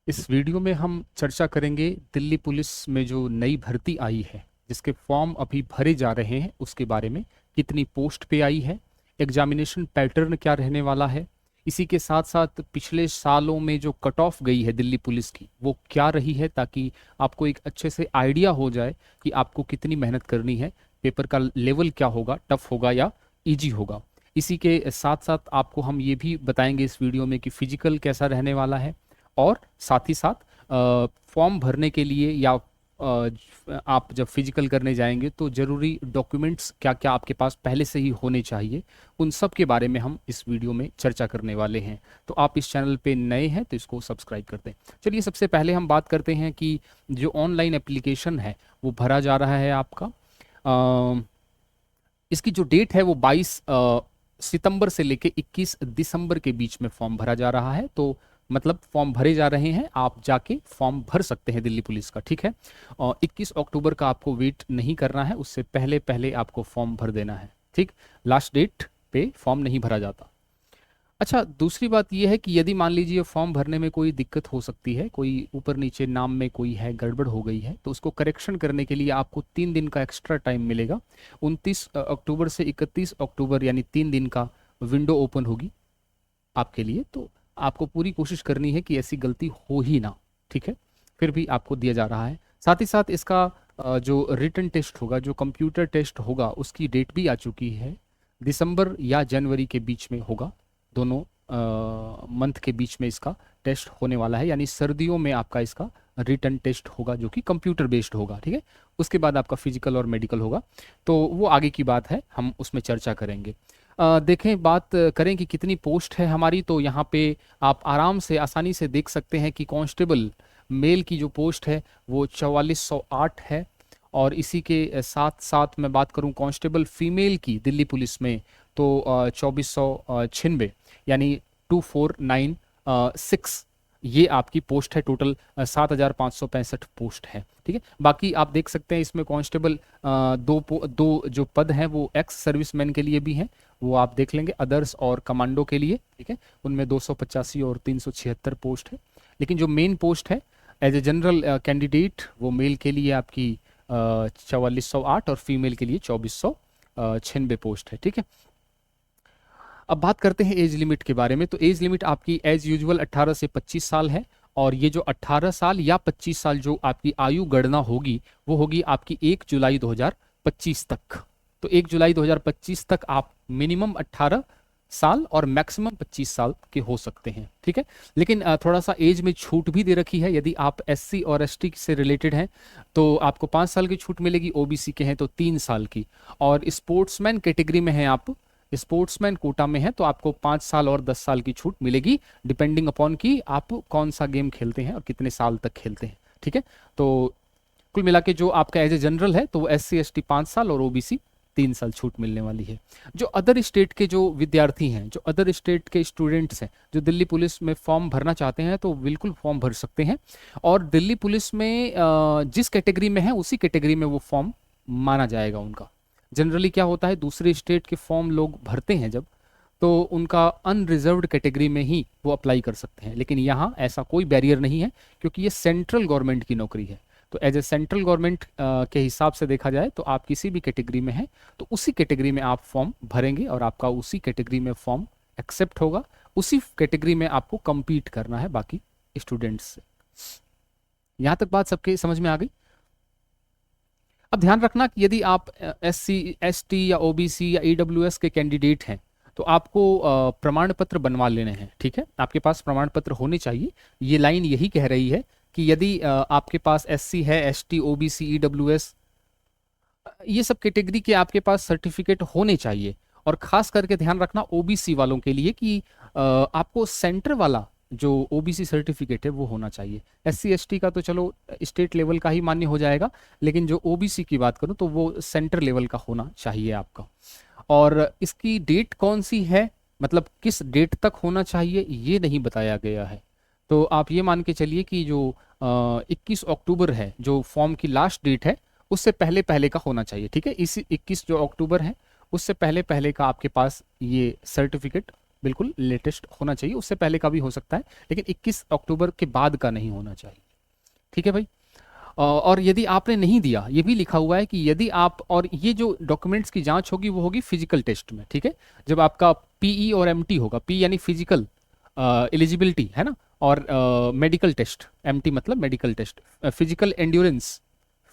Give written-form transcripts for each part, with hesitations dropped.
इस वीडियो में हम चर्चा करेंगे दिल्ली पुलिस में जो नई भर्ती आई है, जिसके फॉर्म अभी भरे जा रहे हैं, उसके बारे में। कितनी पोस्ट पे आई है, एग्जामिनेशन पैटर्न क्या रहने वाला है, इसी के साथ साथ पिछले सालों में जो कट ऑफ गई है दिल्ली पुलिस की वो क्या रही है, ताकि आपको एक अच्छे से आइडिया हो जाए कि आपको कितनी मेहनत करनी है, पेपर का लेवल क्या होगा, टफ होगा या इजी होगा। इसी के साथ साथ आपको हम ये भी बताएंगे इस वीडियो में कि फिजिकल कैसा रहने वाला है, और साथ ही साथ फॉर्म भरने के लिए या आप जब फिजिकल करने जाएंगे तो ज़रूरी डॉक्यूमेंट्स क्या क्या आपके पास पहले से ही होने चाहिए, उन सब के बारे में हम इस वीडियो में चर्चा करने वाले हैं। तो आप इस चैनल पे नए हैं तो इसको सब्सक्राइब कर दें। चलिए सबसे पहले हम बात करते हैं कि जो ऑनलाइन एप्लीकेशन है वो भरा जा रहा है आपका। अ, इसकी जो डेट है वो 22 सितंबर से लेके 21 दिसंबर के बीच में फॉर्म भरा जा रहा है। तो मतलब फॉर्म भरे जा रहे हैं, आप जाके फॉर्म भर सकते हैं दिल्ली पुलिस का, ठीक है। और 21 अक्टूबर का आपको वेट नहीं करना है, उससे पहले पहले आपको फॉर्म भर देना है, ठीक। लास्ट डेट पे फॉर्म नहीं भरा जाता। अच्छा, दूसरी बात यह है कि यदि मान लीजिए फॉर्म भरने में कोई दिक्कत हो सकती है, कोई ऊपर नीचे नाम में कोई है, गड़बड़ हो गई है, तो उसको करेक्शन करने के लिए आपको 3 दिन का एक्स्ट्रा टाइम मिलेगा। 29 अक्टूबर से 31 अक्टूबर यानी 3 दिन का विंडो ओपन होगी आपके लिए। तो आपको पूरी कोशिश करनी है कि ऐसी गलती हो ही ना, ठीक है। फिर भी आपको दिया जा रहा है। साथ ही साथ इसका जो रिटन टेस्ट होगा, जो कंप्यूटर टेस्ट होगा, उसकी डेट भी आ चुकी है। दिसंबर या जनवरी के बीच में होगा, दोनों मंथ के बीच में इसका टेस्ट होने वाला है, यानी सर्दियों में आपका इसका रिटन टेस्ट होगा जो कि कंप्यूटर बेस्ड होगा, ठीक है। उसके बाद आपका फिजिकल और मेडिकल होगा, तो वो आगे की बात है, हम उसमें चर्चा करेंगे। देखें, बात करें कि कितनी पोस्ट है हमारी, तो यहाँ पे आप आराम से आसानी से देख सकते हैं कि कांस्टेबल मेल की जो पोस्ट है वो 4408 है। और इसी के साथ साथ मैं बात करूं कांस्टेबल फीमेल की दिल्ली पुलिस में, तो 2496 यानी 2496 ये आपकी पोस्ट है। टोटल 7565 पोस्ट है, ठीक है। बाकी आप देख सकते हैं इसमें कांस्टेबल दो जो पद हैं वो एक्स सर्विसमैन के लिए भी हैं, वो आप देख लेंगे, अदर्स और कमांडो के लिए, ठीक है। उनमें 285 और 376 पोस्ट है। लेकिन जो मेन पोस्ट है एज ए जनरल कैंडिडेट, वो मेल के लिए आपकी 4408 और फीमेल के लिए 2496 पोस्ट है, ठीक है। अब बात करते हैं एज लिमिट के बारे में। तो एज लिमिट आपकी एज यूजुअल 18 से 25 साल है। और ये जो 18 साल या 25 साल जो आपकी आयु गणना होगी वो होगी आपकी 1 जुलाई 2025 तक। तो 1 जुलाई 2025 तक आप मिनिमम 18 साल और मैक्सिमम 25 साल के हो सकते हैं, ठीक है। लेकिन थोड़ा सा एज में छूट भी दे रखी है। यदि आप एससी और एसटी से रिलेटेड हैं तो आपको 5 साल की छूट मिलेगी, ओबीसी के हैं तो 3 साल की। और स्पोर्ट्समैन कैटेगरी में हैं आप, स्पोर्ट्समैन कोटा में है, तो आपको 5 साल और 10 साल की छूट मिलेगी, डिपेंडिंग अपॉन कि आप कौन सा गेम खेलते हैं और कितने साल तक खेलते हैं, ठीक है। तो कुल मिला के जो आपका एज ए जनरल है तो वो एससी एसटी 5 साल और ओबीसी 3 साल छूट मिलने वाली है। जो अदर स्टेट के जो विद्यार्थी हैं, जो अदर स्टेट के स्टूडेंट्स हैं, जो दिल्ली पुलिस में फॉर्म भरना चाहते हैं तो बिल्कुल फॉर्म भर सकते हैं। और दिल्ली पुलिस में जिस कैटेगरी में है उसी कैटेगरी में वो फॉर्म माना जाएगा उनका। जनरली क्या होता है, दूसरे स्टेट के फॉर्म लोग भरते हैं जब, तो उनका अनरिजर्व्ड कैटेगरी में ही वो अप्लाई कर सकते हैं। लेकिन यहाँ ऐसा कोई बैरियर नहीं है, क्योंकि ये सेंट्रल गवर्नमेंट की नौकरी है। तो एज ए सेंट्रल गवर्नमेंट के हिसाब से देखा जाए तो आप किसी भी कैटेगरी में हैं तो उसी कैटेगरी में आप फॉर्म भरेंगे और आपका उसी कैटेगरी में फॉर्म एक्सेप्ट होगा। उसी कैटेगरी में आपको compete करना है बाकी स्टूडेंट्स से। यहाँ तक बात सबके समझ में आ गई। अब ध्यान रखना कि यदि आप एससी एसटी या ओबीसी या ईडब्ल्यूएस के कैंडिडेट हैं तो आपको प्रमाण पत्र बनवा लेने हैं, ठीक है। आपके पास प्रमाण पत्र होने चाहिए। ये लाइन यही कह रही है कि यदि आपके पास एससी है, एसटी, ओबीसी, ईडब्ल्यूएस, ये सब कैटेगरी के आपके पास सर्टिफिकेट होने चाहिए। और खास करके ध्यान रखना ओबीसी वालों के लिए कि आपको सेंटर वाला जो ओबीसी सर्टिफिकेट है वो होना चाहिए। एससी एसटी का तो चलो स्टेट लेवल का ही मान्य हो जाएगा, लेकिन जो ओबीसी की बात करूं तो वो सेंटर लेवल का होना चाहिए आपका। और इसकी डेट कौन सी है, मतलब किस डेट तक होना चाहिए, ये नहीं बताया गया है। तो आप ये मान के चलिए कि जो 21 अक्टूबर है जो फॉर्म की लास्ट डेट है, उससे पहले पहले का होना चाहिए, ठीक है। इसी 21 जो अक्टूबर है उससे पहले पहले का आपके पास ये सर्टिफिकेट बिल्कुल लेटेस्ट होना चाहिए, उससे पहले का भी हो सकता है लेकिन 21 अक्टूबर के बाद का नहीं होना चाहिए। ठीक है भाई। और यदि आपने नहीं दिया, ये भी लिखा हुआ है कि यदि आप, और ये जो डॉक्यूमेंट्स की जांच होगी वो होगी फिजिकल टेस्ट में, ठीक है, जब आपका पीई और एमटी होगा, पी यानी फिजिकल एलिजिबिलिटी है ना, और मेडिकल टेस्ट, एमटी मतलब medical test, physical endurance,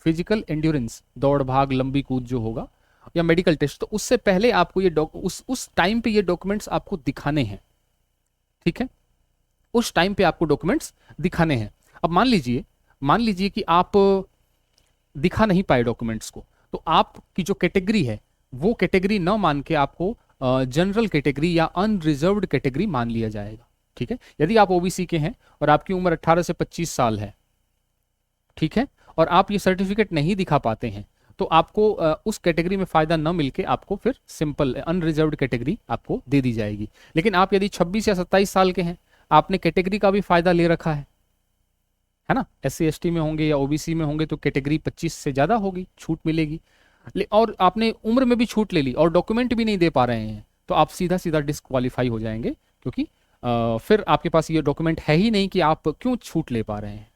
physical endurance दौड़ भाग लंबी कूद जो होगा, या मेडिकल टेस्ट, तो उससे पहले आपको ये उस टाइम पे ये डॉक्यूमेंट्स आपको दिखाने हैं। ठीक है, उस टाइम पे आपको डॉक्यूमेंट्स दिखाने हैं। अब मान लीजिए कि आप दिखा नहीं पाए डॉक्यूमेंट्स को, तो आपकी जो कैटेगरी है वो कैटेगरी न मान के आपको जनरल कैटेगरी या अनरिजर्व्ड कैटेगरी मान लिया जाएगा। ठीक है, यदि आप ओबीसी के हैं और आपकी उम्र 18 से 25 साल है, ठीक है, और आप ये सर्टिफिकेट नहीं दिखा पाते हैं, तो आपको उस कैटेगरी में फायदा न मिलके आपको फिर सिंपल अनरिजर्व्ड कैटेगरी आपको दे दी जाएगी। लेकिन आप यदि 26 या 27 साल के हैं, आपने कैटेगरी का भी फायदा ले रखा है ना, एससी एसटी में होंगे या ओबीसी में होंगे तो कैटेगरी 25 से ज्यादा होगी, छूट मिलेगी। और आपने उम्र में भी छूट ले ली और डॉक्यूमेंट भी नहीं दे पा रहे हैं, तो आप सीधा सीधा डिस्क्वालीफाई हो जाएंगे, क्योंकि फिर आपके पास ये डॉक्यूमेंट है ही नहीं कि आप क्यों छूट ले पा रहे हैं।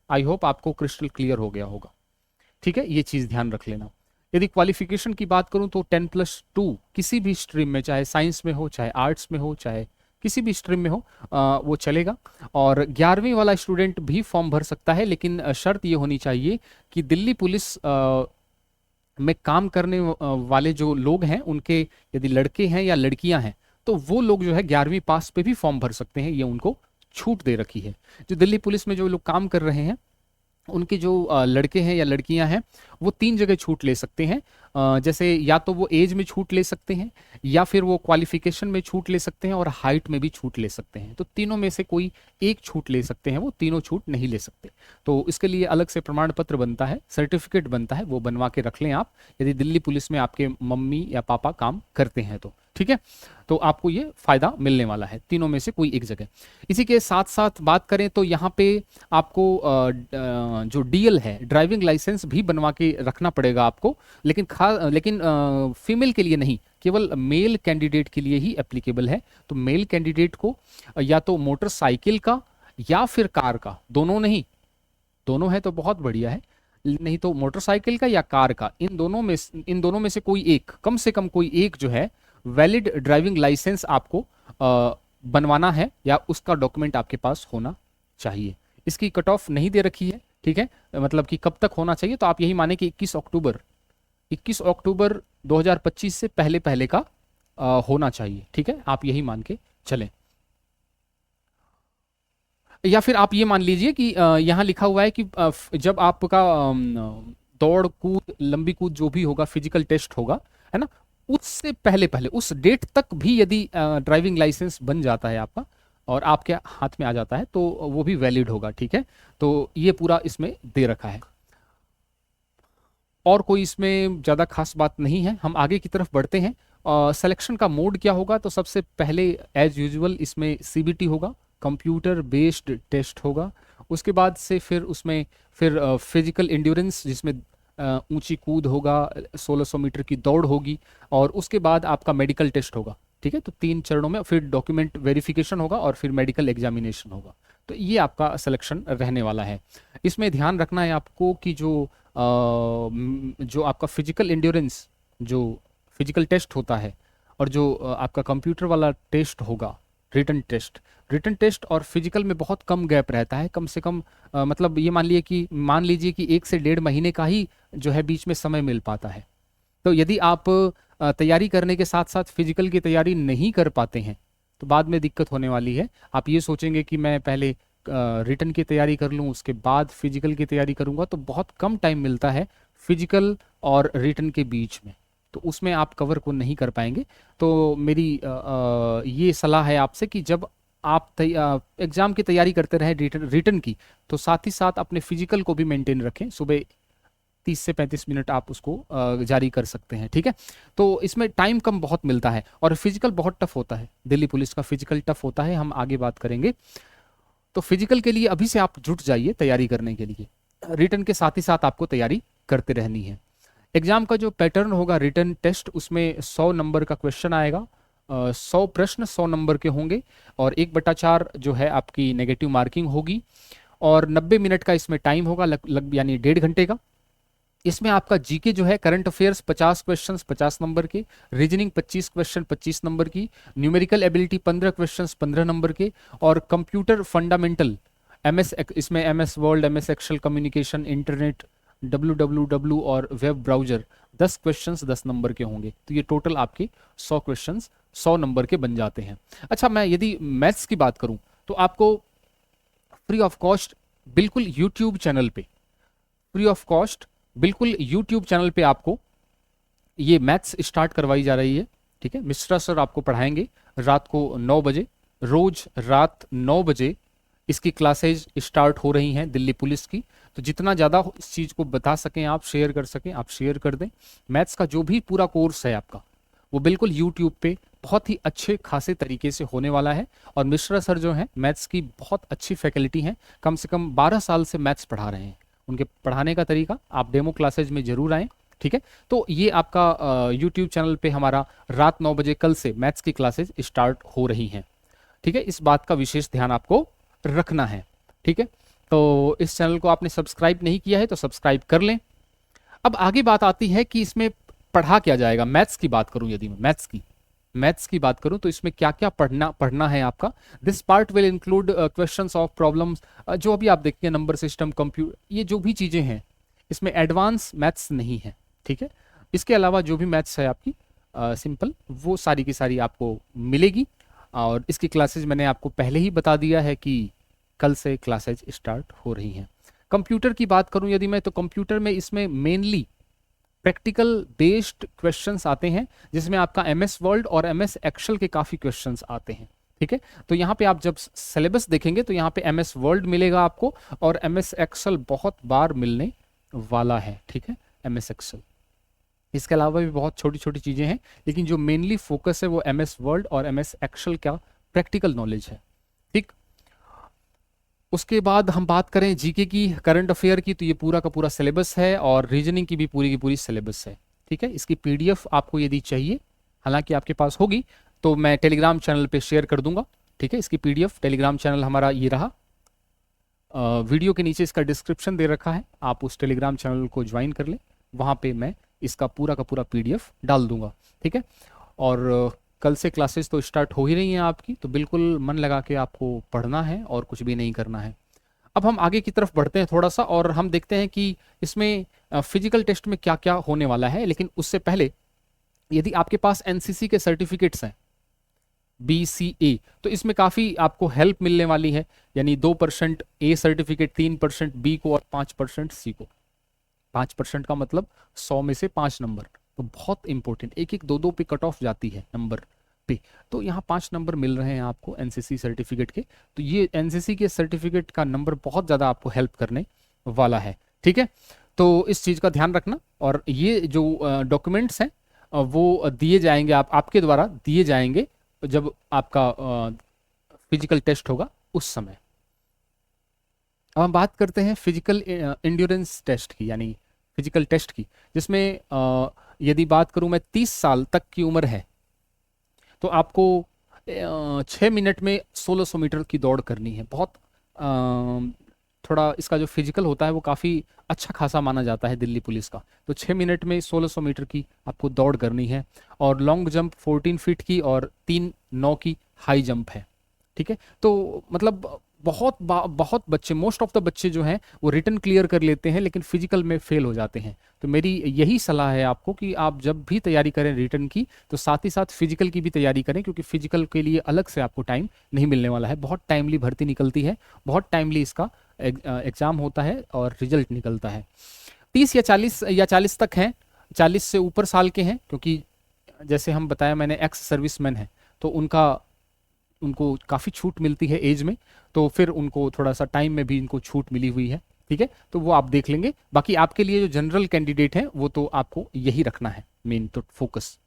आई होप आपको क्रिस्टल क्लियर हो गया होगा। ठीक है, ये चीज ध्यान रख लेना। यदि क्वालिफिकेशन की बात करूं तो 10+2 किसी भी स्ट्रीम में, चाहे साइंस में हो, चाहे आर्ट्स में हो, चाहे किसी भी स्ट्रीम में हो, वो चलेगा। और 11वीं वाला स्टूडेंट भी फॉर्म भर सकता है, लेकिन शर्त ये होनी चाहिए कि दिल्ली पुलिस में काम करने वाले जो लोग हैं, उनके यदि लड़के हैं या लड़कियां हैं, तो वो लोग जो है 11वीं पास पे भी फॉर्म भर सकते हैं, ये उनको छूट दे रखी है। जो दिल्ली पुलिस में जो लोग काम कर रहे हैं, उनके जो लड़के हैं या लड़कियां हैं, वो 3 जगह छूट ले सकते हैं। जैसे या तो वो एज में छूट ले सकते हैं, या फिर वो क्वालिफिकेशन में छूट ले सकते हैं, और हाइट में भी छूट ले सकते हैं। तो तीनों में से कोई एक छूट ले सकते हैं, वो तीनों छूट नहीं ले सकते। तो इसके लिए अलग से प्रमाण पत्र बनता है, सर्टिफिकेट बनता है, वो बनवा के रख लें आप, यदि दिल्ली पुलिस में आपके मम्मी या पापा काम करते हैं तो। ठीक है, तो आपको ये फायदा मिलने वाला है तीनों में से कोई एक जगह। इसी के साथ साथ बात करें तो यहाँ पे आपको जो डीएल है, ड्राइविंग लाइसेंस भी बनवा के रखना पड़ेगा आपको, लेकिन फीमेल के लिए नहीं, केवल मेल कैंडिडेट के लिए ही एप्लीकेबल है। तो मेल कैंडिडेट को या तो मोटरसाइकिल का या फिर कार का, दोनों नहीं, दोनों है तो बहुत बढ़िया है, नहीं तो मोटरसाइकिल का या कार का, इन दोनों में से कोई एक, कम से कम कोई एक जो है वैलिड ड्राइविंग लाइसेंस आपको बनवाना है, या उसका डॉक्यूमेंट आपके पास होना चाहिए। इसकी कट ऑफ नहीं दे रखी है, ठीक है, मतलब कि कब तक होना चाहिए, तो आप यही माने कि 21 अक्टूबर 2025 से पहले पहले का होना चाहिए। ठीक है, आप यही मान के चलें। या फिर आप ये मान लीजिए कि यहाँ लिखा हुआ है कि जब आपका दौड़ कूद लंबी कूद जो भी होगा, फिजिकल टेस्ट होगा, है ना, उससे पहले पहले उस डेट तक भी यदि ड्राइविंग लाइसेंस बन जाता है आपका और आपके हाथ में आ जाता है, तो वो भी वैलिड होगा। ठीक है, तो ये पूरा इसमें दे रखा है, और कोई इसमें ज़्यादा खास बात नहीं है। हम आगे की तरफ बढ़ते हैं। सिलेक्शन का मोड क्या होगा, तो सबसे पहले एज यूजुअल इसमें सीबीटी होगा, कंप्यूटर बेस्ड टेस्ट होगा। उसके बाद से फिर उसमें फिजिकल एंड्योरेंस, जिसमें ऊंची कूद होगा, 1600 मीटर की दौड़ होगी, और उसके बाद आपका मेडिकल टेस्ट होगा। ठीक है, तो 3 चरणों में, फिर डॉक्यूमेंट वेरिफिकेशन होगा और फिर मेडिकल एग्जामिनेशन होगा। तो ये आपका सिलेक्शन रहने वाला है। इसमें ध्यान रखना है आपको कि जो आपका फिजिकल एंड्योरेंस, जो फिजिकल टेस्ट होता है, और जो आपका कंप्यूटर वाला टेस्ट होगा, रिटन टेस्ट और फिजिकल में बहुत कम गैप रहता है, कम से कम मतलब ये मान लीजिए कि 1 से 1.5 महीने का ही जो है बीच में समय मिल पाता है। तो यदि आप तैयारी करने के साथ साथ फिजिकल की तैयारी नहीं कर पाते हैं, तो बाद में दिक्कत होने वाली है। आप ये सोचेंगे कि मैं पहले रिटन की तैयारी कर लूँ, उसके बाद फिजिकल की तैयारी करूँगा, तो बहुत कम टाइम मिलता है फिजिकल और रिटन के बीच में, तो उसमें आप कवर को नहीं कर पाएंगे। तो मेरी ये सलाह है आपसे कि जब आप एग्जाम की तैयारी करते रहें रिटन की, तो साथ ही साथ अपने फिजिकल को भी मेंटेन रखें। सुबह 30 से 35 मिनट आप उसको जारी कर सकते हैं। ठीक है, तो इसमें टाइम कम बहुत मिलता है, और फिजिकल बहुत टफ होता है, दिल्ली पुलिस का फिजिकल टफ होता है, हम आगे बात करेंगे। तो फिजिकल के लिए अभी से आप जुट जाइए तैयारी करने के लिए, रिटन के साथ ही साथ आपको तैयारी करते रहनी है। एग्जाम का जो पैटर्न होगा, रिटन टेस्ट, उसमें 100 नंबर का क्वेश्चन आएगा, 100 प्रश्न 100 नंबर के होंगे और 1/4 जो है आपकी नेगेटिव मार्किंग होगी और 90 मिनट का इसमें टाइम होगा यानी 1.5 घंटे का। इसमें आपका जीके जो है करंट अफेयर्स 50 क्वेश्चंस 50 नंबर के, रीजनिंग 25 क्वेश्चन 25 नंबर की, न्यूमेरिकल एबिलिटी 15 क्वेश्चंस 15 नंबर के और कंप्यूटर फंडामेंटल इसमें MS world, MS Excel, communication, internet, www और वेब ब्राउजर 10 क्वेश्चंस 10 नंबर के होंगे। तो ये टोटल आपके 100 क्वेश्चंस 100 नंबर के बन जाते हैं। अच्छा, मैं यदि मैथ्स की बात करूं तो आपको फ्री ऑफ कॉस्ट बिल्कुल यूट्यूब चैनल पे, फ्री ऑफ कॉस्ट बिल्कुल यूट्यूब चैनल पे आपको ये मैथ्स स्टार्ट करवाई जा रही है। ठीक है, मिश्रा सर आपको पढ़ाएंगे रात को 9 बजे, रोज रात 9 बजे इसकी क्लासेज स्टार्ट हो रही हैं दिल्ली पुलिस की। तो जितना ज़्यादा इस चीज़ को बता सकें आप, शेयर कर सकें आप, शेयर कर दें। मैथ्स का जो भी पूरा कोर्स है आपका वो बिल्कुल यूट्यूब पे बहुत ही अच्छे खासे तरीके से होने वाला है। और मिश्रा सर जो हैं मैथ्स की बहुत अच्छी फैकल्टी हैं, कम से कम 12 साल से मैथ्स पढ़ा रहे हैं। उनके पढ़ाने का तरीका, आप डेमो क्लासेज में जरूर आएँ। ठीक है, तो ये आपका यूट्यूब चैनल पे हमारा रात 9 बजे कल से मैथ्स की क्लासेज स्टार्ट हो रही हैं। ठीक है, इस बात का विशेष ध्यान आपको रखना है। ठीक है, तो इस चैनल को आपने सब्सक्राइब नहीं किया है तो सब्सक्राइब कर लें। अब आगे बात आती है कि इसमें पढ़ा क्या जाएगा। मैथ्स की बात करूं, यदि मैं मैथ्स की बात करूं तो इसमें क्या क्या पढ़ना है आपका। This part will include questions of problems, जो अभी आप देखिए नंबर सिस्टम, कंप्यूटर, ये जो भी चीजें हैं इसमें एडवांस मैथ्स नहीं है। ठीक है, इसके अलावा जो भी मैथ्स है आपकी सिंपल, वो सारी की सारी आपको मिलेगी। और इसकी क्लासेज मैंने आपको पहले ही बता दिया है कि कल से क्लासेज स्टार्ट हो रही हैं। कंप्यूटर की बात करूं यदि मैं, तो कंप्यूटर में इसमें मेनली प्रैक्टिकल बेस्ड क्वेश्चंस आते हैं, जिसमें आपका एमएस वर्ल्ड और एमएस एक्सेल के काफ़ी क्वेश्चंस आते हैं। ठीक है, तो यहाँ पे आप जब सिलेबस देखेंगे तो यहाँ पे एमएस वर्ल्ड मिलेगा आपको और एमएस एक्सेल बहुत बार मिलने वाला है। ठीक है, एमएस एक्सेल, इसके अलावा भी बहुत छोटी छोटी चीज़ें हैं, लेकिन जो मेनली फोकस है वो एमएस वर्ल्ड और एमएस एक्सेल का प्रैक्टिकल नॉलेज है। ठीक, उसके बाद हम बात करें जीके की, करंट अफेयर की, तो ये पूरा का पूरा सिलेबस है और रीजनिंग की भी पूरी की पूरी सिलेबस है। ठीक है, इसकी पीडीएफ आपको यदि चाहिए, हालांकि आपके पास होगी, तो मैं टेलीग्राम चैनल पे शेयर कर दूंगा। ठीक है, इसकी पीडीएफ, टेलीग्राम चैनल हमारा ये रहा, वीडियो के नीचे इसका डिस्क्रिप्शन दे रखा है, आप उस टेलीग्राम चैनल को ज्वाइन कर लें, वहाँ पे मैं इसका पूरा का पूरा पीडीएफ डाल दूंगा। ठीक है, और कल से क्लासेस तो स्टार्ट हो ही रही हैं आपकी, तो बिल्कुल मन लगा के आपको पढ़ना है और कुछ भी नहीं करना है। अब हम आगे की तरफ बढ़ते हैं थोड़ा सा और हम देखते हैं कि इसमें फिजिकल टेस्ट में क्या क्या होने वाला है। लेकिन उससे पहले यदि आपके पास एनसीसी के सर्टिफिकेट्स हैं BCA, तो इसमें काफ़ी आपको हेल्प मिलने वाली है। यानी 2% A सर्टिफिकेट, 3% B को और 5% C को। 5% का मतलब 100 में से 5 नंबर, तो बहुत इंपॉर्टेंट, 1-1 2-2 पे कट ऑफ जाती है नंबर पे, तो यहाँ 5 नंबर मिल रहे हैं आपको एनसीसी सर्टिफिकेट के। तो ये एनसीसी के सर्टिफिकेट का नंबर बहुत ज़्यादा आपको हेल्प करने वाला है। ठीक है, तो इस चीज़ का ध्यान रखना। और ये जो डॉक्यूमेंट्स हैं वो दिए जाएंगे, आपके द्वारा दिए जाएंगे जब आपका फिजिकल टेस्ट होगा उस समय। अब हम बात करते हैं फिजिकल एंड्योरेंस टेस्ट की, यानी फिजिकल टेस्ट की, जिसमें यदि बात करूं मैं 30 साल तक की उम्र है तो आपको 6 मिनट में 1600 मीटर की दौड़ करनी है। बहुत थोड़ा इसका जो फिजिकल होता है वो काफ़ी अच्छा खासा माना जाता है दिल्ली पुलिस का। तो 6 मिनट में 1600 मीटर की आपको दौड़ करनी है और लॉन्ग जंप 14 फीट की और 3-9 की हाई जंप है। ठीक है, तो मतलब बहुत बच्चे, मोस्ट ऑफ द बच्चे जो हैं वो रिटन क्लियर कर लेते हैं लेकिन फिजिकल में फेल हो जाते हैं। तो मेरी यही सलाह है आपको कि आप जब भी तैयारी करें रिटन की तो साथ ही साथ फिजिकल की भी तैयारी करें, क्योंकि फिजिकल के लिए अलग से आपको टाइम नहीं मिलने वाला है। बहुत टाइमली भर्ती निकलती है, बहुत टाइमली इसका एग्जाम होता है और रिजल्ट निकलता है। 30 या 40 तक हैं, 40 से ऊपर साल के हैं, क्योंकि जैसे हम बताया मैंने एक्स सर्विसमैन है तो उनको काफ़ी छूट मिलती है एज में, तो फिर उनको थोड़ा सा टाइम में भी इनको छूट मिली हुई है। ठीक है, तो वो आप देख लेंगे। बाकी आपके लिए जो जनरल कैंडिडेट है वो तो आपको यही रखना है मेन तो फोकस।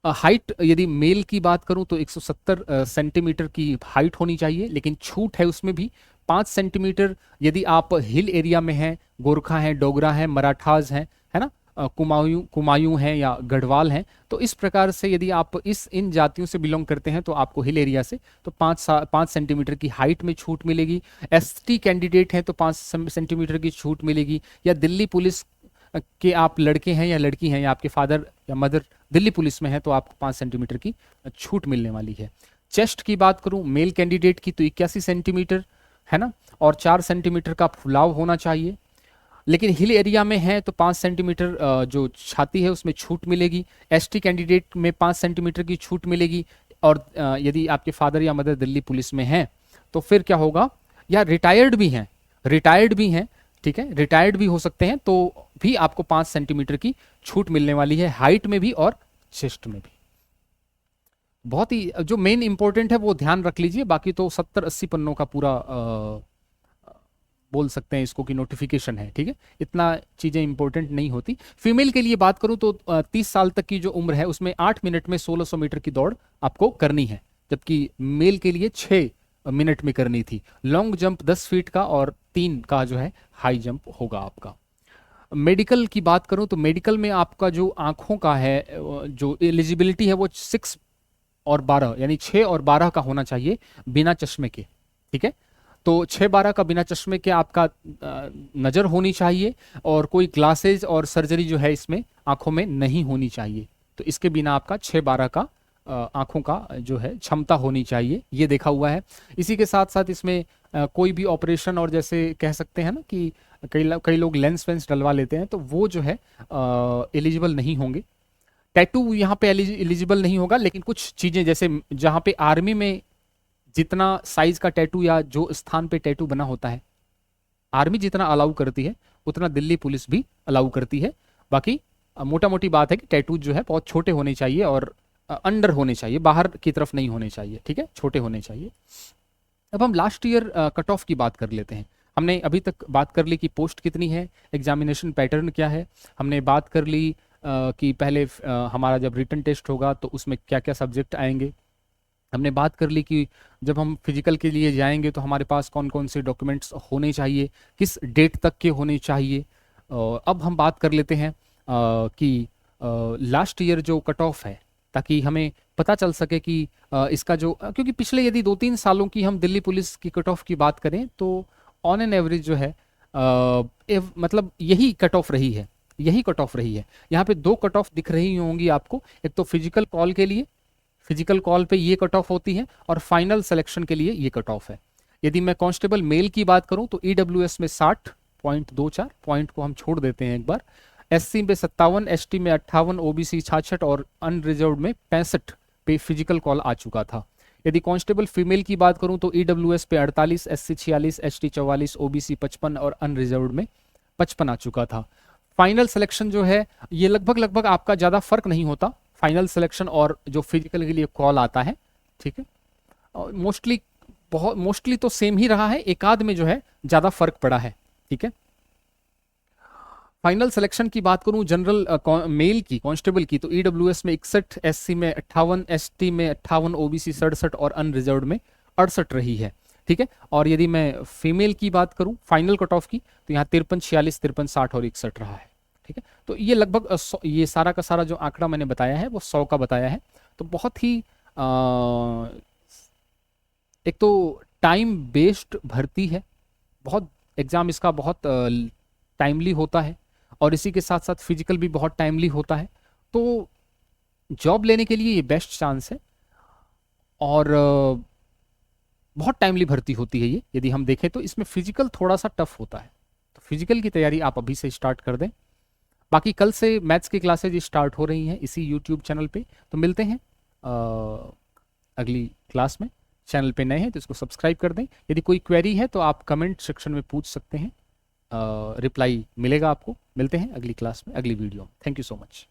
हाइट यदि मेल की बात करूं तो 170 सेंटीमीटर की हाइट होनी चाहिए, लेकिन छूट है उसमें भी 5 सेंटीमीटर यदि आप हिल एरिया में हैं, गोरखा हैं, डोगरा हैं, मराठाज हैं, है ना, कुमायूं हैं या गढ़वाल हैं। तो इस प्रकार से यदि आप इन जातियों से बिलोंग करते हैं तो आपको हिल एरिया से तो 5 सेंटीमीटर की हाइट में छूट मिलेगी। एसटी कैंडिडेट हैं तो 5 सेंटीमीटर की छूट मिलेगी। या दिल्ली पुलिस के आप लड़के हैं या लड़की हैं या आपके फादर या मदर दिल्ली पुलिस में है तो आपको 5 सेंटीमीटर की छूट मिलने वाली है। चेस्ट की बात करूं मेल कैंडिडेट की तो 81 सेंटीमीटर है ना, और 4 सेंटीमीटर का फुलाव होना चाहिए। लेकिन हिल एरिया में है तो 5 सेंटीमीटर जो छाती है उसमें छूट मिलेगी। एसटी कैंडिडेट में 5 सेंटीमीटर की छूट मिलेगी। और यदि आपके फादर या मदर दिल्ली पुलिस में हैं तो फिर क्या होगा, या रिटायर्ड भी हैं, ठीक है, रिटायर्ड भी हो सकते हैं तो भी आपको 5 सेंटीमीटर की छूट मिलने वाली है, हाइट में भी और चेस्ट में भी। बहुत ही जो मेन इंपॉर्टेंट है वो ध्यान रख लीजिए, बाकी तो 70-80 पन्नों का पूरा बोल सकते हैं इसको कि नोटिफिकेशन है, ठीक है, इतना चीज़ें इंपॉर्टेंट नहीं होती। फीमेल के लिए बात करूं तो 30 साल तक की जो उम्र है उसमें 8 मिनट में 1600 मीटर की दौड़ आपको करनी है, जबकि मेल के लिए 6 मिनट में करनी थी। लॉन्ग जंप 10 फीट का और 3 का जो है हाई जंप होगा आपका। मेडिकल की बात करूं तो मेडिकल में आपका जो आंखों का है जो एलिजिबिलिटी है वो 6 और 12 यानी 6 और 12 का होना चाहिए बिना चश्मे के, ठीक है। तो 6-12 का बिना चश्मे के आपका नज़र होनी चाहिए और कोई ग्लासेज और सर्जरी जो है इसमें आंखों में नहीं होनी चाहिए। तो इसके बिना आपका 6-12 का आंखों का जो है क्षमता होनी चाहिए, ये देखा हुआ है। इसी के साथ साथ इसमें कोई भी ऑपरेशन और जैसे कह सकते हैं ना कि कई लोग लेंस वेंस डलवा लेते हैं तो वो जो है एलिजिबल नहीं होंगे। टैटू यहाँ पे एलिजिबल नहीं होगा, लेकिन कुछ चीज़ें जैसे जहाँ पे आर्मी में जितना साइज का टैटू या जो स्थान पे टैटू बना होता है आर्मी जितना अलाउ करती है उतना दिल्ली पुलिस भी अलाउ करती है। बाकी मोटा मोटी बात है कि टैटू जो है बहुत छोटे होने चाहिए और अंडर होने चाहिए, बाहर की तरफ नहीं होने चाहिए, ठीक है, छोटे होने चाहिए। अब हम लास्ट ईयर कट ऑफ की बात कर लेते हैं। हमने अभी तक बात कर ली कि पोस्ट कितनी है, एग्जामिनेशन पैटर्न क्या है, हमने बात कर ली कि पहले हमारा जब रिटन टेस्ट होगा तो उसमें क्या क्या सब्जेक्ट आएंगे, हमने बात कर ली कि जब हम फिजिकल के लिए जाएंगे तो हमारे पास कौन कौन से डॉक्यूमेंट्स होने चाहिए, किस डेट तक के होने चाहिए। अब हम बात कर लेते हैं कि लास्ट ईयर जो कट ऑफ है, ताकि हमें पता चल सके कि इसका जो, क्योंकि पिछले यदि 2-3 सालों की हम दिल्ली पुलिस की कट ऑफ की बात करें तो ऑन एन एवरेज जो है मतलब यही कट ऑफ रही है, यही कट ऑफ रही है। यहाँ पे 2 कट ऑफ दिख रही होंगी आपको, एक तो फिजिकल कॉल के लिए, फिजिकल कॉल पे ये कट ऑफ होती है, और फाइनल सिलेक्शन के लिए ये कट ऑफ है। यदि मैं कांस्टेबल मेल की बात करूं तो ईडब्ल्यूएस में 60.24 पॉइंट को हम छोड़ देते हैं एक बार, एससी में 57, एसटी में 58, ओबीसी 66 और अनरिजर्व्ड में 65 पे फिजिकल कॉल आ चुका था। यदि कांस्टेबल फीमेल की बात करूं तो ईडब्ल्यूएस पे 48, एससी 46, एसटी 44, ओबीसी 55 और अनरिजर्व्ड में 55 आ चुका था। फाइनल सिलेक्शन जो है ये लगभग आपका ज़्यादा फर्क नहीं होता, फाइनल सिलेक्शन और जो फिजिकल के लिए कॉल आता है, ठीक है, और मोस्टली तो सेम ही रहा है, एक आध में जो है ज़्यादा फर्क पड़ा है, ठीक है। फाइनल सिलेक्शन की बात करूं जनरल मेल की, कांस्टेबल की, तो ईडब्ल्यूएस में 61, एससी में 58, एसटी में 58, ओबीसी 67 और अनरिजर्व्ड में 68 रही है, ठीक है। और यदि मैं फीमेल की बात करूं फाइनल कट ऑफ की तो यहाँ 53, 46, 53, 60 और 61 रहा है, ठीक है। तो ये लगभग ये सारा का सारा जो आंकड़ा मैंने बताया है वो 100 का बताया है। तो बहुत ही एक तो टाइम बेस्ड भर्ती है, बहुत एग्जाम इसका बहुत टाइमली होता है, और इसी के साथ साथ फिजिकल भी बहुत टाइमली होता है। तो जॉब लेने के लिए ये बेस्ट चांस है, और बहुत टाइमली भर्ती होती है ये। यदि हम देखें तो इसमें फिजिकल थोड़ा सा टफ होता है, तो फिजिकल की तैयारी आप अभी से स्टार्ट कर दें। बाकी कल से मैथ्स की क्लासेज स्टार्ट हो रही हैं इसी यूट्यूब चैनल पे, तो मिलते हैं अगली क्लास में। चैनल पे नए हैं तो इसको सब्सक्राइब कर दें। यदि कोई क्वेरी है तो आप कमेंट सेक्शन में पूछ सकते हैं, रिप्लाई मिलेगा आपको। मिलते हैं अगली क्लास में, अगली वीडियो में। Thank you so much.